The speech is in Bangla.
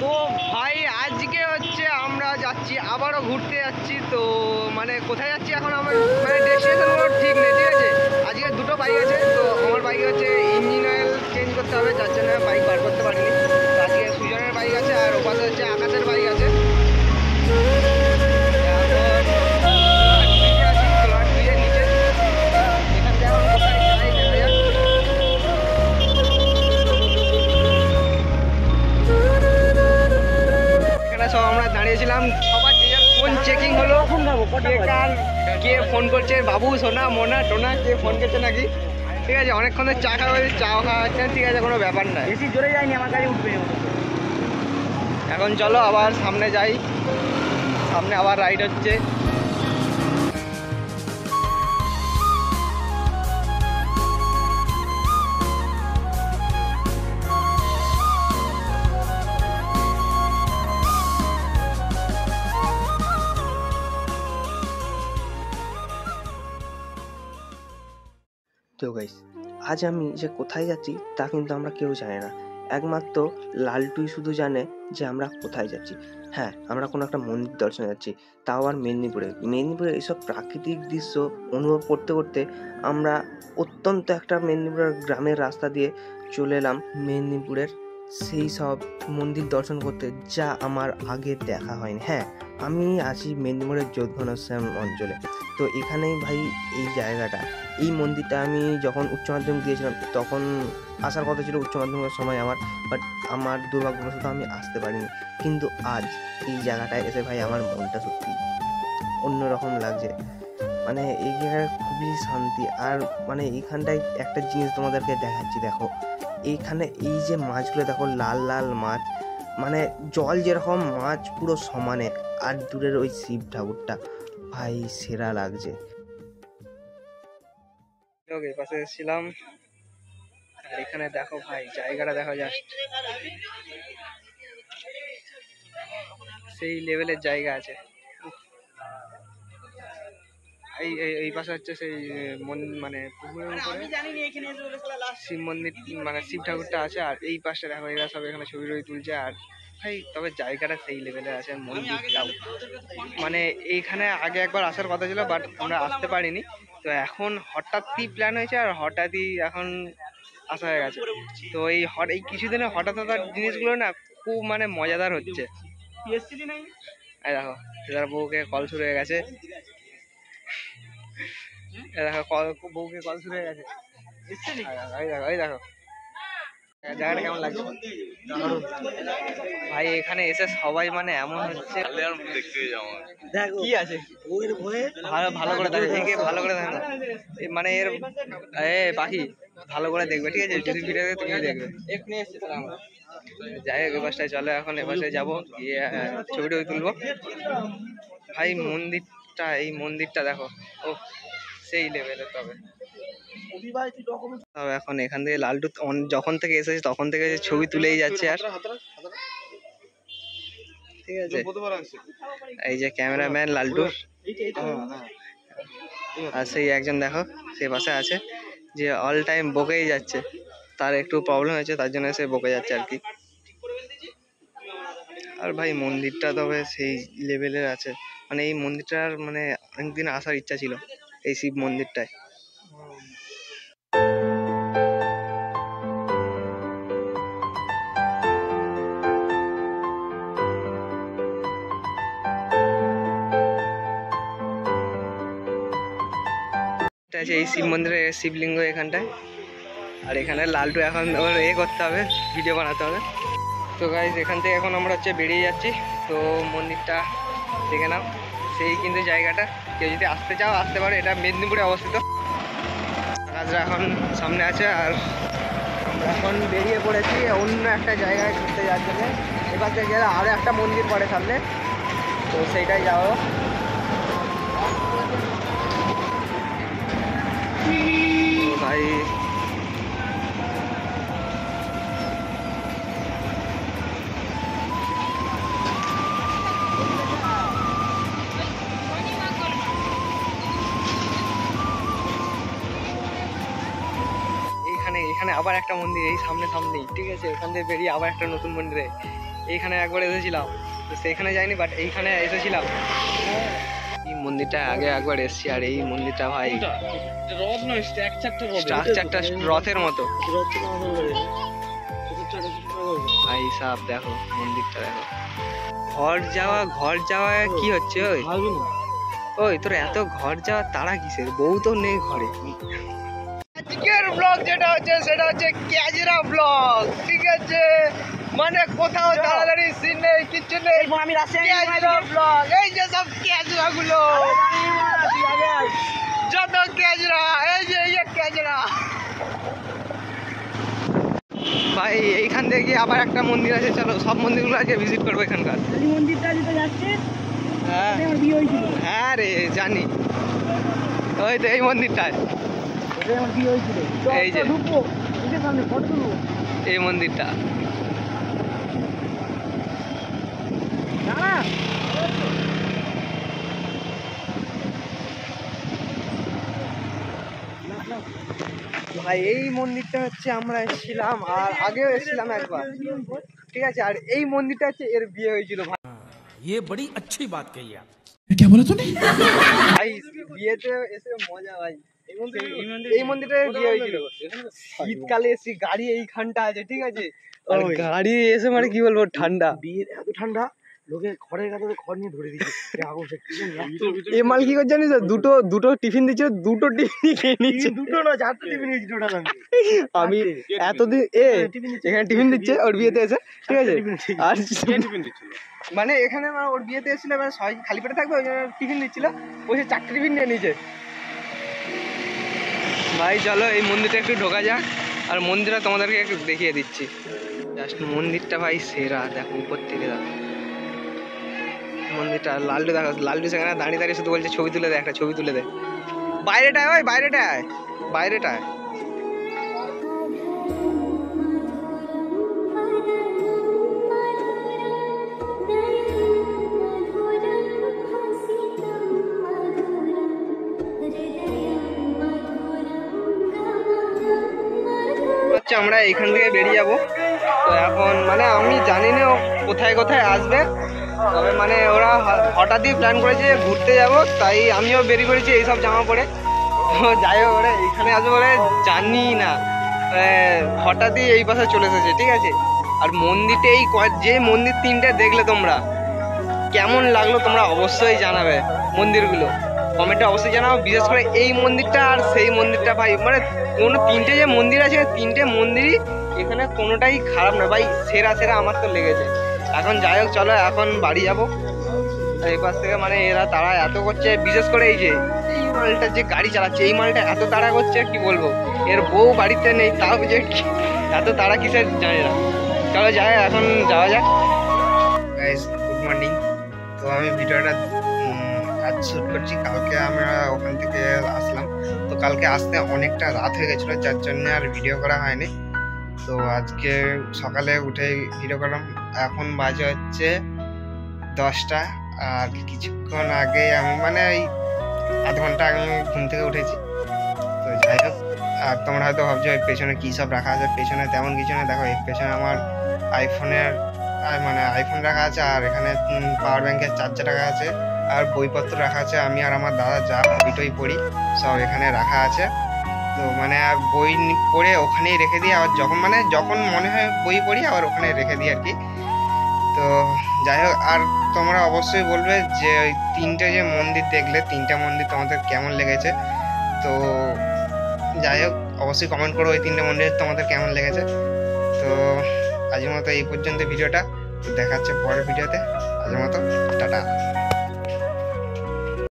তো ভাই আজকে হচ্ছে আমরা যাচ্ছি, আবারও ঘুরতে যাচ্ছি। তো মানে কোথায় যাচ্ছি এখন আমার মানে ডেস্টিনেশন ঠিক নেই, ঠিক আছে। আজকে দুটো বাইক আছে, তো আমার বাইক হচ্ছে ইঞ্জিন অয়েল চেঞ্জ করতে হবে, যার জন্য বাইক বার করতে পারিনি। তো আজকে সুজনের বাইক আছে আর ওপাশে হচ্ছে আকাশের বাইক আছে। সব আমরা দাঁড়িয়েছিলাম, সবার যে যার ফোন চেকিং হলো, কে ফোন করছে, বাবু সোনা মোনা টোনা কে ফোন করছে নাকি, ঠিক আছে। অনেকক্ষণের চা খাওয়া খাওয়াচ্ছে, ঠিক আছে, কোনো ব্যাপার না। বেশি জোরে যায়নি, আমার গাড়ি উঠবে। এখন চলো আবার সামনে যাই, সামনে আবার রাইড হচ্ছে। তো গাইস, আজ আমি যে কোথায় যাচ্ছি তা কিন্তু আমরা কেউ জানি না, একমাত্র লালটুই শুধু জানে যে আমরা কোথায় যাচ্ছি। হ্যাঁ, আমরা কোনো একটা মন্দির দর্শনে যাচ্ছি, তাও আবার মেদিনীপুরে এইসব প্রাকৃতিক দৃশ্য অনুভব করতে করতে আমরা অত্যন্ত একটা মেদিনীপুরের গ্রামের রাস্তা দিয়ে চলে এলাম মেদিনীপুরের সেই সব মন্দির দর্শন করতে, যা আমার আগে দেখা হয়নি। হ্যাঁ, আমি আছি মেদিনীপুরের যোধঘনশ্যাম অঞ্চলে। তো এখানেই ভাই এই জায়গাটা, এই মন্দিরটা আমি যখন উচ্চ মাধ্যমিক দিয়েছিলাম তখন আসার কথা ছিল উচ্চ মাধ্যমিকের সময় আমার, বাট আমার দুর্ভাগ্যবশত আমি আসতে পারিনি। কিন্তু আজ এই জায়গাটায় এসে ভাই আমার মনটা সত্যি অন্যরকম লাগছে। মানে এই জায়গায় খুবই শান্তি। আর মানে এইখানটায় একটা জিনিস তোমাদেরকে দেখাচ্ছি, দেখো এইখানে এই যে মাছগুলো দেখো, লাল লাল মাছ, মানে জল যেরকম মাছ পুরো সমানে, আর দূরের ওই শিব ঠাকুরটা ভাই সেরা লাগছে। পাশে এসেছিলাম, আর এখানে দেখো ভাই জায়গাটা দেখো, জাস্ট সেই লেভেলের জায়গা আছে। এই পাশে হচ্ছে সেই মানে পুকুরের উপরে শিব মন্দির, মানে শিব ঠাকুরটা আছে। আর এই পাশে দেখো এরা সব এখানে ছবি টবি তুলছে। আর ভাই তবে জায়গাটা সেই লেভেলের আছে, মন্দিরটাও মানে এইখানে আগে একবার আসার কথা ছিল, বাট আমরা আসতে পারিনি। তো এখন হঠাৎই প্ল্যান হয়েছে, আর হঠাৎই এখন আসা হয়ে গেছে। তো এই কিছুদিনে হঠাৎ জিনিসগুলো না খুব মানে মজাদার হচ্ছে। এই দেখো এবার বউকে কল শুরু হয়ে গেছে, দেখো বউকে কল শুরু হয়ে গেছে। এই দেখো জায়গাটা কেমন লাগছে ভাই। এখানে এসে সবাই মানে এমন হচ্ছে, কি আছে ভালো করে দেখে, ভালো করে দেখে না মানে এর পাখি ভালো করে দেখবে, ঠিক আছে। যদি ভিডিও তুমি দেখবে। এক্ষুনি এসছে আমরা যাই হোক, এ বাসটায় চলো, এখন এ বাসটায় যাবো, গিয়ে ছবিটা তুলবো। ভাই মন্দিরটা, এই মন্দিরটা দেখো, ও সেই লেভেলের। তবে এখন এখান থেকে লালটু যখন থেকে এসেছে তখন থেকে ছবি তুলেই যাচ্ছে। আর ঠিক আছে, এই যে ক্যামেরাম্যান লালটু, আর সেই একজন দেখো সে পাশে আছে, যে অল টাইম বকেই যাচ্ছে, তার একটু প্রবলেম হয়েছে তার জন্য সে বকে যাচ্ছে আর কি। আর ভাই মন্দিরটা তবে সেই লেভেলের আছে, মানে এই মন্দিরটার মানে অনেকদিন আসার ইচ্ছা ছিল, এই শিব মন্দিরটায়। এই শিব মন্দিরের শিবলিঙ্গ এখানটায়। আর এখানে লালটু এখন ওর করতে হবে, ভিডিও বানাতে হবে। তো গাইস এখান থেকে এখন আমরা হচ্ছে বেরিয়ে যাচ্ছি। তো মন্দিরটা দেখে নাও, সেই কিন্তু জায়গাটা, কেউ যদি আসতে চাও আসতে পারো, এটা মেদিনীপুরে অবস্থিত। রাজরা এখন সামনে আছে, আর আমরা এখন বেরিয়ে পড়েছি অন্য একটা জায়গায় ঘুরতে যাওয়ার জন্য। এবার থেকে গেলে আরও একটা মন্দির পড়ে সামনে, তো সেইটাই যাবো। ভাই এখানে আবার একটা মন্দির, এই সামনেই, ঠিক আছে। এখান থেকে বেরিয়ে আবার একটা নতুন মন্দিরে, এইখানে একবার এসেছিলাম, তো সেখানে যাইনি, বাট এইখানে এসেছিলাম। এই মন্দিরটা আগে একবার এসেছি, আর এই মন্দিরটা ভাই রথ নয়, স্ট্রাকচারটা রথের মতো। ভাই সাহেব দেখো মন্দিরটা দেখো। ঘর যাওয়া কি হচ্ছে? ওই তোর এত ঘর যাওয়ার তারা কিসের? বউ তো নেই ঘরে। আজকের ব্লগ যেটা হচ্ছে সেটা হচ্ছে ক্যাজরা ব্লগ, ঠিক আছে? মানে কোথাও তাড়াতাড়ি সিন নেই, কিচ্ছু নেই, আমি ক্যাজরা ব্লগ। এই যে সব ক্যাজরা গুলো, যত ক্যাজরা, এই যে এই ক্যাজরা। ভাই এইখান থেকে আবার একটা মন্দির আছে, চলো সব মন্দিরগুলো আজকে ভিজিট করবো এখানকার। মন্দিরটা যেটা যাচ্ছে হ্যাঁ আমার বিয়ে হয়েছিল, হ্যাঁ রে জানি, ওই তো এই মন্দিরটায়, ওটাই আমার বিয়ে হয়েছিল। এই যে ঢুকবো, এটার সামনে ফটো তুলবো। এই মন্দিরটা। দাঁড়া, ভাই এই মন্দিরটা হচ্ছে আমরা এসেছিলাম, আর আগেও এসেছিলাম একবার, ঠিক আছে? আর এই মন্দিরটা হচ্ছে এর বিয়ে হয়েছিল। ভাই ये बड़ी अच्छी बात कही आप। ভাই বিয়েতে এসে মজা ভাই। এই মন্দিরটা বিয়ে হয়েছিল, শীতকালে এসে গাড়ি এইখানটা আছে, ঠিক আছে? আর গাড়ি এসে মানে কি বলবো, ঠান্ডা, বিয়ের এত ঠান্ডা, লোকে খড়ের কাছে খড় নিয়ে ধরে দিচ্ছে আগুন। এ মাল কি করছে জানিস? দুটো টিফিন দিচ্ছে, দুটো টিফিন খেয়ে নিচ্ছে। দুটো না, 4টে টিফিন হয়েছে টোটাল। আমি এতদিন এখানে টিফিন দিচ্ছে ওর বিয়েতে এসে, ঠিক আছে? আর মানে এখানে ওর বিয়েতে এসেছিল, মানে সবাই খালি পেটে থাকবে, ওই জন্য টিফিন দিচ্ছিল, বসে 4টে টিফিন নিয়ে নিয়েছে। ভাই চলো এই মন্দিরটা একটু ঢোকা যাক, আর মন্দিরটা তোমাদেরকে একটু দেখিয়ে দিচ্ছি। জাস্ট মন্দিরটা ভাই সেরা, দেখো উপর থেকে দেখো মন্দিরটা। লাল্টু দেখো, লাল্টু সেখানে দাঁড়িয়ে দাঁড়িয়ে শুধু বলছে ছবি তুলে দে, একটা ছবি তুলে দে। বাইরেটায়, ওই বাইরেটায়, বাইরেটায়। হচ্ছে আমরা এখান থেকে বেরিয়ে যাব। তো এখন মানে আমি জানি না ও কোথায় কোথায় আসবে, তবে মানে ওরা হঠাৎই প্ল্যান করেছে যে ঘুরতে যাব, তাই আমিও বেরিয়ে পড়েছি এইসব জামা পরে। তো যাই হোক, ওরা এখানে আসবে বলে জানি না, হঠাৎই এই পাশে চলে এসেছে, ঠিক আছে? আর মন্দিরটা এই যে মন্দির 3টে দেখলে তোমরা, কেমন লাগলো তোমরা অবশ্যই জানাবে। মন্দিরগুলো কমেন্টে অবশ্যই জানাও, বিশেষ করে এই মন্দিরটা আর সেই মন্দিরটা। ভাই মানে কোনো 3টে যে মন্দির আছে, 3টে মন্দিরই এখানে কোনোটাই খারাপ না ভাই, সেরা সেরা আমার তো লেগেছে। এখন যাই হোক চলো এখন বাড়ি যাবো। এই পাশ থেকে মানে এরা তারা এত করছে, বিশেষ করে এই যে এই মালটা যে গাড়ি চালাচ্ছে, এই মালটা এত তাড়া করছে কি বলবো। এর বউ বাড়িতে নেই, তাও যে এত তাড়া কিসের জানি না। চলো যাই, এখন যাওয়া যাক। Guys good morning. তো আমি ভিডিওটা আজ শ্যুট করছি, কালকে আমরা ওখান থেকে আসলাম। তো কালকে আসতে অনেকটা রাত হয়ে গেছিলো, যার জন্য আর ভিডিও করা হয়নি। তো আজকে সকালে উঠে ভিডিও করলাম। এখন বাজে হচ্ছে 10টা, আর কিছুক্ষণ আগে আমি মানে এই আধ ঘন্টা আগে ঘুম থেকে উঠেছি। তো যাই হোক, আর তোমরা হয়তো ভাবছো এর পেছনে কী সব রাখা আছে। পেছনে তেমন কিছু না, দেখো এর পেছনে আমার আইফোনের মানে আইফোন রাখা আছে, আর এখানে পাওয়ার ব্যাংকের চার্জার রাখা আছে, আর বইপত্র রাখা আছে। আমি আর আমার দাদা যা বই পড়ি সব এখানে রাখা আছে। তো মানে বই পড়ে ওখানেই রেখে দিই, আবার যখন মনে হয় বই পড়ি আবার ওখানে রেখে দিই আর কি। তো যাই হোক, আর তোমরা অবশ্যই বলবে যে ওই 3টে যে মন্দির দেখলে, 3টে মন্দির তোমাদের কেমন লেগেছে। তো যাই হোক অবশ্যই কমেন্ট করো ওই 3টে মন্দির তোমাদের কেমন লেগেছে। তো আজকের মতো এই পর্যন্ত ভিডিওটা, তো দেখা হচ্ছে পরের ভিডিওতে। আজকের মতো টাটা।